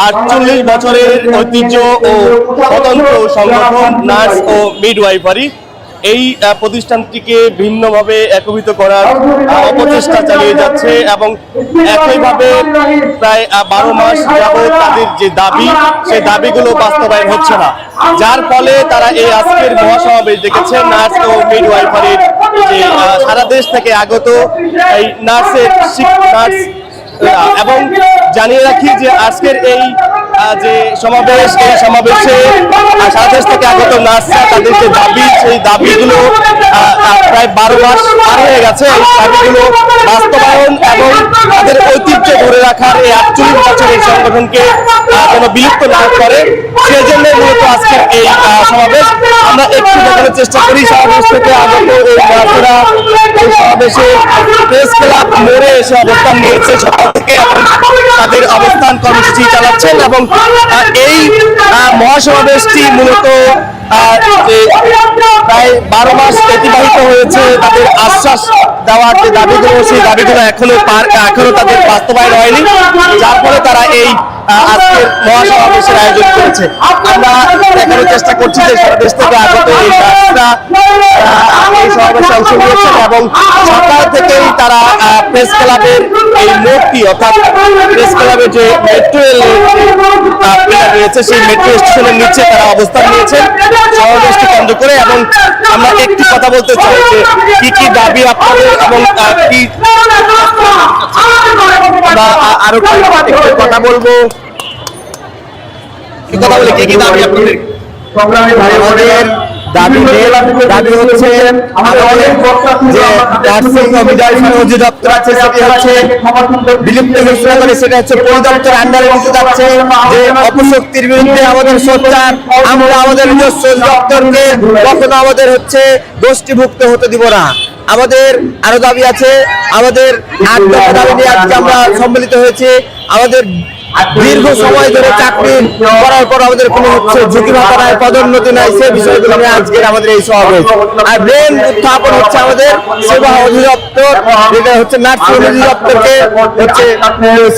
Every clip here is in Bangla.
48 বছরের ঐতিহ্য ও স্বতন্ত্র সংগঠন নার্স ও মিডওয়াইফারি এই প্রতিষ্ঠানটিকে ভিন্নভাবে একীভূত করার অপচেষ্টা চালিয়ে যাচ্ছে এবং একইভাবে প্রায় 12 মাস যাবৎ তাদের যে দাবি সেই দাবিগুলো বাস্তবায়ন হচ্ছে না, যার ফলে তারা এই আজকের মহাসমাবেশ ডেকেছে নার্স ও মিডওয়াইফারির যে সারা দেশ থেকে আগত এই নার্স এবং জানিয়ে রাখি যে আজকের এই যে সমাবেশ এই সমাবেশে সারা দেশ থেকে আগত নার্সরা তাদের যে দাবি সেই দাবিগুলো প্রায় 12 মাস পার হয়ে গেছে। এই দাবিগুলো বাস্তবায়ন এবং তাদের ঐতিহ্য ধরে রাখার এই 48 বছরের সংগঠনকে যেন বিলুপ্ত না করে সেজন্য মূলত আজকের এই সমাবেশ। আমরা একটু দেখানোর চেষ্টা করি সমাবেশ থেকে আগত এই নার্সরা এই সমাবেশে প্রেস ক্লাব মোড়ে এসে অবস্থান নিয়েছে সকাল থেকে এবং তাদের অবস্থান কর্মসূচি চালাচ্ছেন এবং এই মহাসমাবেশটি মূলত প্রায় 12 মাস অতিবাহিত হয়েছে। তাদের আশ্বাস দেওয়ার যে দাবিগুলো সেই দাবিগুলো এখনো তাদের বাস্তবায়ন হয়নি, যার ফলে তারা এই আজকের মহাসমাবেশের আয়োজন করেছে। আমরা দেখানোর চেষ্টা করছি যে সারা দেশ থেকে আগত এই নার্সরা এই সমাবেশে অংশ নিয়েছেন এবং সকাল থেকেই তারা প্রেস ক্লাবের এই মোড়টি অর্থাৎ প্রেস ক্লাবের যে মেট্রো রেল রয়েছে সেই মেট্রো স্টেশনের নিচে তারা অবস্থান নিয়েছেন সমাবেশটি কেন্দ্র করে। এবং আমরা একটি কথা বলতে চাই যে কি কি দাবি আপনাদের এবং কি আরো একটু কথা বলবো, কি কথা বলে কি কি দাবি আপনাদের? দাবি হচ্ছে যে নার্সিং অধিদপ্তর আছে সেটি হচ্ছে বিলুপ্ত ঘোষণা করে, সেটা হচ্ছে পরিদপ্তর আন্ডারে যাচ্ছে। যে অপশক্তির বিরুদ্ধে আমাদের সোচ্চার, আমরা আমাদের নিজস্ব দপ্তরকে কখনো আমাদের হচ্ছে গোষ্ঠীভুক্ত হতে দিব না। আমাদের আরো দাবি আছে, আমাদের 8 দফা দাবি নিয়ে আজকে আমরা সম্মিলিত হয়েছি। আমাদের দীর্ঘ সময় ধরে চাকরি করার পর আমাদের কোনো হচ্ছে ঝুঁকি ভাতা নাই, পদোন্নতি নাই, সেই বিষয়গুলো নিয়ে আজকের আমাদের এই সমাবেশ। আর মেন উত্থাপন হচ্ছে আমাদের সেবা অধিদপ্তর, যেটা হচ্ছে নার্সিং অধিদপ্তরকে হচ্ছে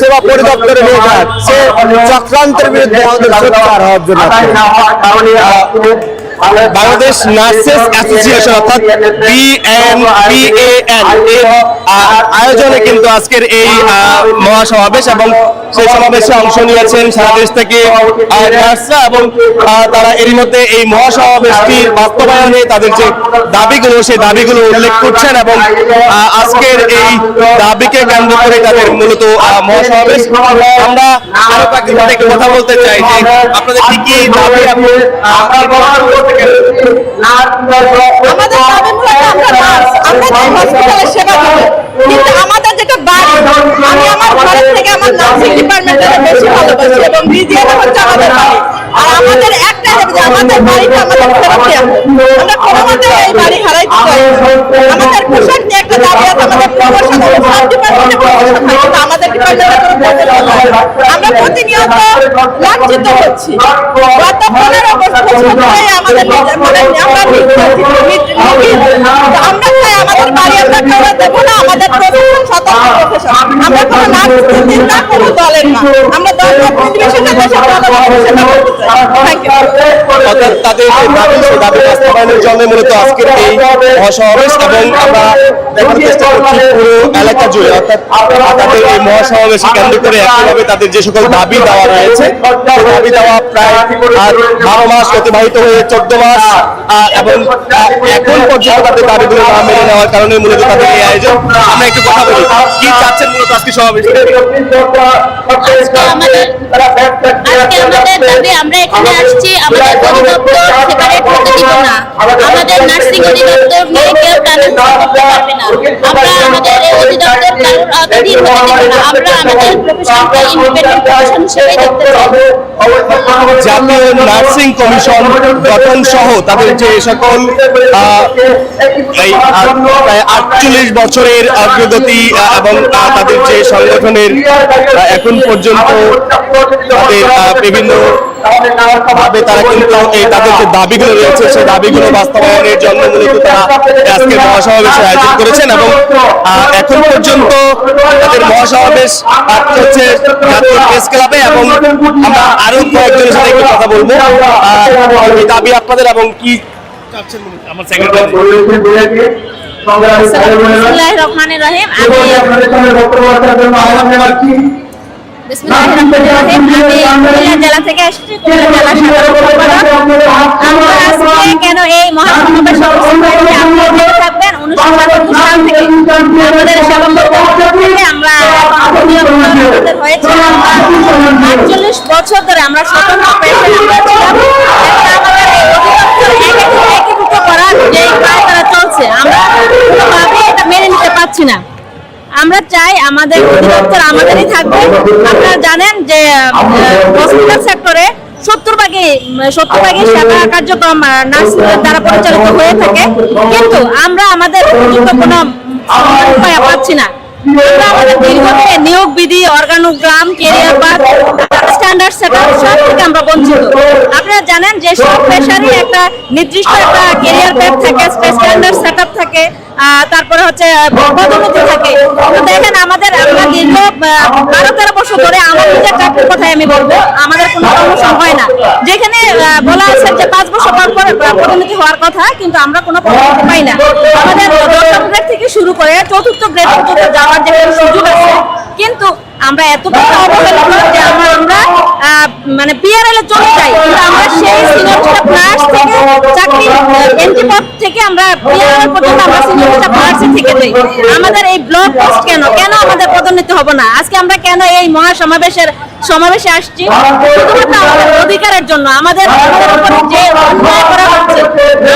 সেবা পরিদপ্তরে নিয়ে যায়, সে চক্রান্তের বিরুদ্ধে আমাদের সোচ্চার হওয়ার জন্য বাংলাদেশ নার্সেস অ্যাসোসিয়েশন অর্থাৎ BNPAN এর আয়োজনে কিন্তু আজকের এই মহাসমাবেশ এবং সেই সমাবেশে অংশ নিয়েছেন সারা দেশ থেকে নার্সরা এবং তারা এরই মধ্যে এই মহাসমাবেশটির বাস্তবায়নে তাদের যে দাবিগুলো সেই দাবিগুলো উল্লেখ করছেন এবং আজকের এই দাবিকে কেন্দ্র করে তাদের মূলত মহাসমাবেশ। আমরা আরো একটু কথা বলতে চাই যে আপনাদের কি কি দাবি আমাদের যেটা বাড়ি, আমি আমার ঘরের থেকে আমার নার্সিং ডিপার্টমেন্টকে বেশি ভালোবাসি এবং বিজিএম হচ্ছে আমাদের বাড়ি। আর আমাদের একটা দাবি, আমাদের বাড়িটা আমাদের ফেরত দেওয়া। আমরা কোনো মতে এই বাড়ি হারাইতে চাই। আমাদের পোশাক নিয়ে একটা দাবি আছে, আমাদের প্রমোশন সব ডিপার্টমেন্টে প্রমোশন হয়, কিন্তু আমাদের ডিপার্টমেন্টে কোনো প্রমোশন হয় না। আমরা প্রতিনিয়ত লাঞ্ছিত হচ্ছি। গত 15 বছর ধরে আমাদের আমরা চাই আমাদের বাড়ি আমরা কেউ দেবো না, আমাদের প্রফেশন স্বতন্ত্র প্রফেশন। আমরা কোনো নার্সিং না, কোনো দলের না, আমরা দল নির্বিশেষে দেশের তাদের দাবি বাস্তবায়নের জন্য মূলত আজকের এই মহাসমাবেশ এবং আমরা দেখার চেষ্টা করছি পুরো এলাকা জুড়ে অর্থাৎ তাদের এই মহাসমাবেশকে কেন্দ্র করে একইভাবে তাদের যে সকল দাবি দেওয়া রয়েছে দাবি দেওয়া প্রায় 12 মাস অতিবাহিত হয়ে 14 মাস এবং এখন পর্যন্ত তাদের দাবিগুলো না মেনে নেওয়ার কারণে মূলত তাদের এই আয়োজন। আমরা একটু কথা বলি, কি চাচ্ছেন মূলত আজকে সমাবেশ? আমরা এখানে আসছি আমাদের অধিদপ্তর সেপারেট হতে দিব না, আমাদের নার্সিং অধিদপ্তর নিয়ে কেউ টানা করতে পারবে না, আমরা আমাদের এই অধিদপ্তর কারোর আওতাধীন হতে দিব না, আমরা আমাদের প্রফেশনকে ইন্ডিপেন্ডেন্ট প্রফেশন হিসেবে দেখতে চাই। জাতীয় নার্সিং কমিশন গঠন সহ তাদের যে সকল এই প্রায় 48 বছরের অগ্রগতি এবং তাদের যে সংগঠনের এখন পর্যন্ত তাদের বিভিন্ন ভাবে তারা কিন্তু এই তাদের যে দাবিগুলো রয়েছে সেই দাবিগুলো বাস্তবায়নের জন্য মূলত তারা আজকে মহাসমাবেশের আয়োজন করেছেন এবং এখন পর্যন্ত তাদের মহাসমাবেশ হচ্ছে জাতীয় প্রেস ক্লাবে এবং আমরা আরো কয়েকজনের সাথে একটু কথা বলবো এই দাবি আপনাদের এবং কি চাচ্ছেন আমার সেক্রেটারি বিসমিল্লাহির রহমানির রহিম। বিসমিল্লাহির রহমানির রহিম। আমি কুমিল্লা জেলা থেকে এসেছি, কুমিল্লা জেলা সাধারণ সম্পাদক। আমরা আজকে কেন এই মহাসমাবেশ অনুষ্ঠিত হয়েছে আপনারা দেখে থাকবেন। 1972 সাল থেকে আমাদের সভাপতি থেকে আমরা আমাদের হয়েছে 48 বছর ধরে আমরা স্বতন্ত্র পেশায় আমরা ছিলাম। আমাদের এই অধিদপ্তর একীভূত করার যে কাজটা চলছে আমরা কোনোভাবে এটা মেনে নিতে পারছি না। আমরা চাই আমাদের অধিদপ্তর আমাদেরই থাকবে। আপনারা জানেন যে হসপিটাল সেক্টরে 70% সেবা কার্যক্রম নার্স দ্বারা পরিচালিত হয়ে থাকে, কিন্তু আমরা আমাদের উপযুক্ত কোনো উপায় পাচ্ছি না। আমরা আমাদের দীর্ঘদিনের নিয়োগ বিধি, organogram, career path, standard setup সব থেকে আমরা বঞ্চিত। আপনারা জানেন যে সব পেশারই একটা নির্দিষ্ট একটা ক্যারিয়ার প্যাথ থাকে, স্ট্যান্ডার্ড সেটআপ থাকে, তারপরে হচ্ছে পদোন্নতি থাকে। তো দেখেন আমরা দীর্ঘ 12-13 বছর ধরে আমার নিজের চাকরির কথাই আমি বলবো, আমাদের কোনো প্রমোশন হয় না। যেখানে বলা আছে যে 5 বছর পর পদোন্নতি হওয়ার কথা, কিন্তু আমরা কোনো পদোন্নতি পাই না। আমাদের 10ম গ্রেড থেকে শুরু করে 4র্থ গ্রেড পর্যন্ত যাওয়ার যে সুযোগ আছে, কিন্তু আমরা এতটাই অবহেলিত যে আমরা মানে পিআরএল এ চলে যাই, কিন্তু আমরা সেই সিনিয়র স্টাফ নার্স থেকে চাকরি এন্ট্রি পদ থেকে আমরা পিআরএল পর্যন্ত আমরা সিনিয়র স্টাফ নার্সে থেকে যাই। আমাদের এই ব্লক পোস্ট কেন আমাদের পদোন্নতি হবে না? আজকে আমরা কেন এই সমাবেশে আসছি? শুধুমাত্র আমাদের অধিকারের জন্য, আমাদের উপরে যে অন্যায় করা হচ্ছে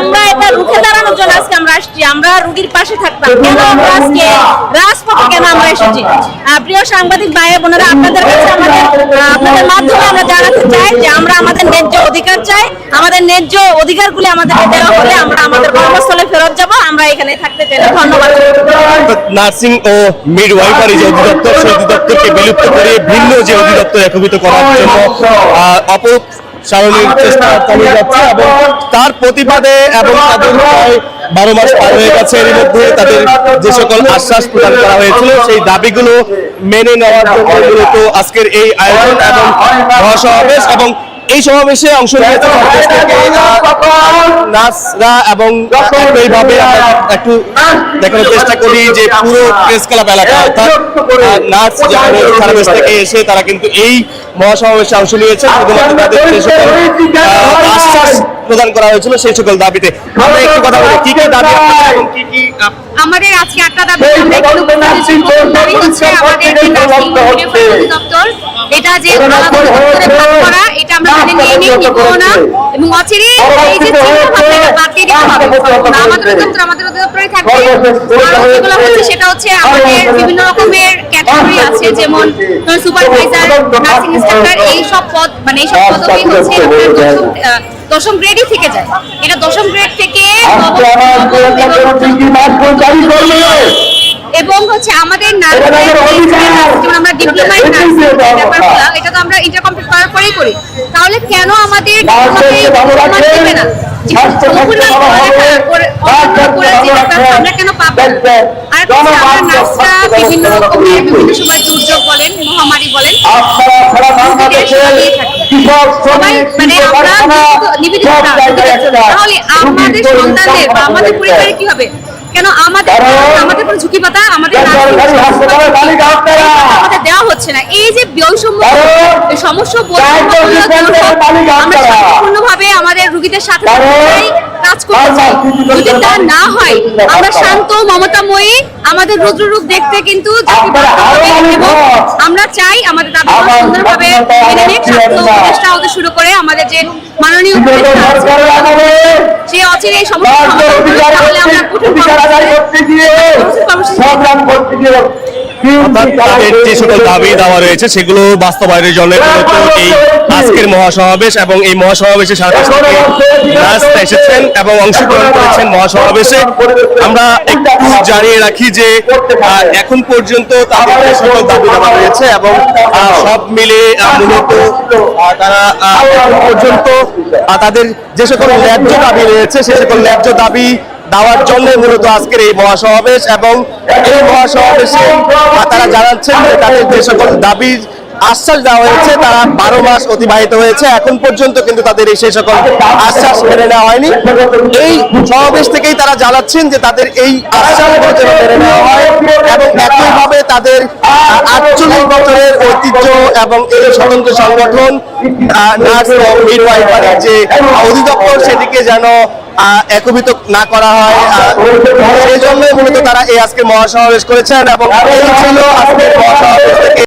আমরা এটা রুখে দাঁড়ানোর জন্য আজকে আমরা আসছি। আমরা রোগীর পাশে থাকতাম, কেন আমরা আজকে রাজপথে কেন আমরা এসেছি? প্রিয় সাংবাদিক ভাই বোনেরা, আপনাদের কাছে আপনাদের মাধ্যমে আমরা জানাতে চাই যে আমরা আমাদের ন্যায্য অধিকার চাই। আমাদের ন্যায্য অধিকারগুলি আমাদেরকে দেওয়া হলে আমরা আমাদের কর্মস্থলে ফেরত যাব। আমরা এখানে থাকতে চাই। ধন্যবাদ। নার্সিং ও মিডওয়াইফারি যে অধিদপ্তর, সেই অধিদপ্তরকে বিলুপ্ত করে ভিন্ন যে অধিদপ্তর একীভূত করার জন্য অপসারণের চেষ্টা চালিয়ে যাচ্ছে এবং তার প্রতিবাদে এবং তাদের প্রায় 12 মাস পার হয়ে গেছে, এর মধ্যে তাদের যে সকল আশ্বাস প্রদান করা হয়েছিল সেই দাবিগুলো মেনে নেওয়ার জন্য মূলত আজকের এই আয়োজন এবং মহাসমাবেশ। এবং এই সমাবেশে অংশ নিয়েছে নার্সরা এবং এইভাবে একটু দেখানোর চেষ্টা করি যে পুরো প্রেস ক্লাব এলাকা অর্থাৎ নার্স যারা সার্ভিস থেকে এসে তারা কিন্তু এই মহাসমাবেশে অংশ নিয়েছে শুধুমাত্র তাদের যে সকল আশ্বাস প্রদান করা হয়েছিল সেই সকল দাবিতে। আমরা একটু কথা বলি কি কি দাবি এবং কি কি আমাদের আজকে একটা দাবি দাবি হচ্ছে আমাদের যে নার্সিং অধিদপ্তর, এটা যে আলাদা দপ্তরে ভাগ করা, এটা আমরা মেনে নিয়ে নিব না এবং অচিরে এই যে চিন্তাভাবনা বাদ দিয়ে দিতে হবে। আমাদের অধিদপ্তরে থাকবে। আর যেগুলো হচ্ছে সেটা হচ্ছে আমাদের বিভিন্ন রকমের ক্যাটাগরি আছে, যেমন সুপারভাইজার, নার্সিং ইনস্ট্রাক্টর, এই সব পদ মানে এই সব পদবি হচ্ছে দশম গ্রেডই থেকে যায়। এটা 10ম গ্রেড থেকে এবং হচ্ছে আমাদের যেমন আমরা ডিপ্লোমা ইন নার্সিং এটা তো আমরা ইন্টার কমপ্লিট করার পরেই করি, তাহলে কেন আমাদের দেবে না? আমরা কেন পাবো? আর আমরা নার্সরা বিভিন্ন রকমের বিভিন্ন সময় দুর্যোগ বলেন, মহামারী বলেন, সবাই মানে আমরা নিবেদিত না, তাহলে আমাদের সন্তানদের বা আমাদের পরিবারের কি হবে? কেন আমাদের কোনো ঝুঁকি পাতা আমাদের দেওয়া হচ্ছে না? এই যে বৈষম্য সমস্যা আমরা সম্পূর্ণভাবে আমাদের রোগীদের সাথে কাজ করতে চাই। যদি তা না হয় আমরা শান্ত মমতাময়ী আমাদের রুদ্ররূপ দেখতে কিন্তু এবং আমরা চাই আমাদের দাবি সুন্দরভাবে মেনে নিক। স্বাস্থ্য উপদেষ্টা হতে শুরু করে আমাদের যে মাননীয় যে অচিরে এই সমস্যা তাহলে আমরা কঠিন অর্থাৎ তাদের যে সকল দাবি দাওয়া রয়েছে সেগুলো বাস্তবায়নের জন্য মূলত এই আজকের মহাসমাবেশ, এবং এই মহাসমাবেশে সারা দেশ থেকে নার্সরা এসেছেন এবং অংশগ্রহণ করেছেন মহাসমাবেশে। আমরা একটু জানিয়ে রাখি যে এখন পর্যন্ত তাদের যে সকল দাবি দাওয়া রয়েছে এবং সব মিলে মূলত তারা এখন পর্যন্ত তাদের যে সকল ন্যায্য দাবি রয়েছে সে সকল ন্যায্য দাবি দেওয়ার জন্য মূলত আজকের এই মহাসমাবেশ। এবং এই মহাসমাবেশে তারা জানাচ্ছেন যে তাদের যে সকল দাবির আশ্বাস দেওয়া হয়েছে তারা 12 মাস অতিবাহিত হয়েছে, এখন পর্যন্ত কিন্তু তাদের এই সেই সকল আশ্বাস মেনে নেওয়া হয়নি। এই সমাবেশ থেকেই তারা জানাচ্ছেন যে তাদের এই আশ্বাসগুলো যেন মেনে নেওয়া হয় এবং একইভাবে তাদের 48 বছরের ঐতিহ্য এবং এই স্বতন্ত্র সংগঠন নার্স ও মিডওয়াইফারি যে অধিদপ্তর সেটিকে যেন একীভূত না করা হয়, সেই জন্যই মূলত তারা এই আজকে মহাসমাবেশ করেছেন। এবং এই ছিল আজকের মহাসমাবেশ থেকে